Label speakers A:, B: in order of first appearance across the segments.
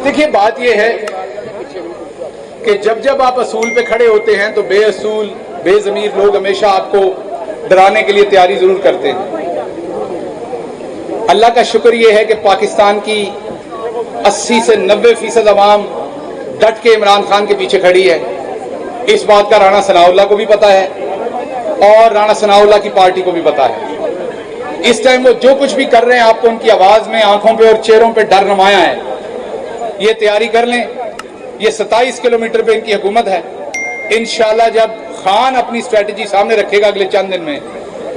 A: देखिए, बात यह है कि जब जब आप असूल पे खड़े होते हैं तो बेअसूल बेज़मीर लोग हमेशा आपको डराने के लिए तैयारी जरूर करते हैं। अल्लाह का शुक्र यह है कि पाकिस्तान की 80 से 90% अवाम डट के इमरान खान के पीछे खड़ी है। इस बात का राणा सनाउल्लाह को भी पता है और राणा सनाउल्लाह की पार्टी को भी पता है। इस टाइम वो जो कुछ भी कर रहे हैं, आपको उनकी आवाज में, आंखों पे और चेहरों पे डर नुमाया है। ये तैयारी कर लें, ये 27 किलोमीटर पे इनकी हुकूमत है। इंशाल्लाह जब खान अपनी स्ट्रेटजी सामने रखेगा अगले चंद दिन में,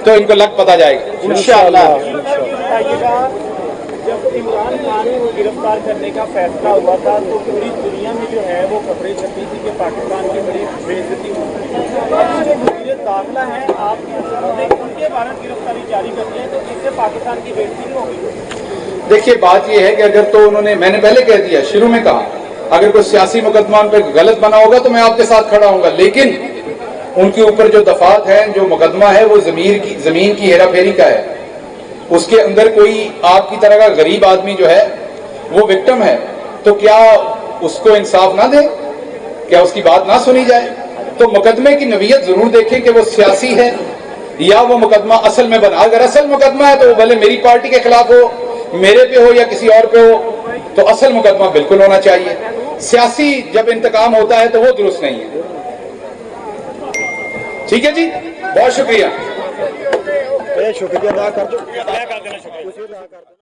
A: तो इनको लग पता जाएगा इंशाल्लाह।
B: जब इमरान खान को गिरफ्तार करने का फैसला हुआ था तो पूरी दुनिया में जो है वो खबरें छपी थी कि पाकिस्तान की बड़ी बेइज्जती हुई। जो वज़ीर दाखिला है आपके, उनके बारे गिरफ्तारी जारी करते हैं, तो इससे पाकिस्तान की बेइज्जती नहीं होगी?
A: देखिए, बात यह है कि अगर तो उन्होंने, मैंने पहले कह दिया, शुरू में कहा, अगर कोई सियासी मुकदमा उन पर गलत बना होगा तो मैं आपके साथ खड़ा होऊंगा, लेकिन उनके ऊपर जो दफात है, जो मुकदमा है, वो जमीन की हेरा फेरी का है। उसके अंदर कोई आपकी तरह का गरीब आदमी जो है वो विक्टिम है, तो क्या उसको इंसाफ ना दे? क्या उसकी बात ना सुनी जाए? तो मुकदमे की नवीयत जरूर देखें कि वो सियासी है या वो मुकदमा असल में बना। अगर असल मुकदमा है तो वो भले मेरी पार्टी के खिलाफ हो, मेरे पे हो या किसी और पे हो, तो असल मुकदमा बिल्कुल होना चाहिए। सियासी जब इंतकाम होता है तो वो दुरुस्त नहीं है। ठीक है जी, बहुत शुक्रिया।
C: शुक्रिया अदा कर दो।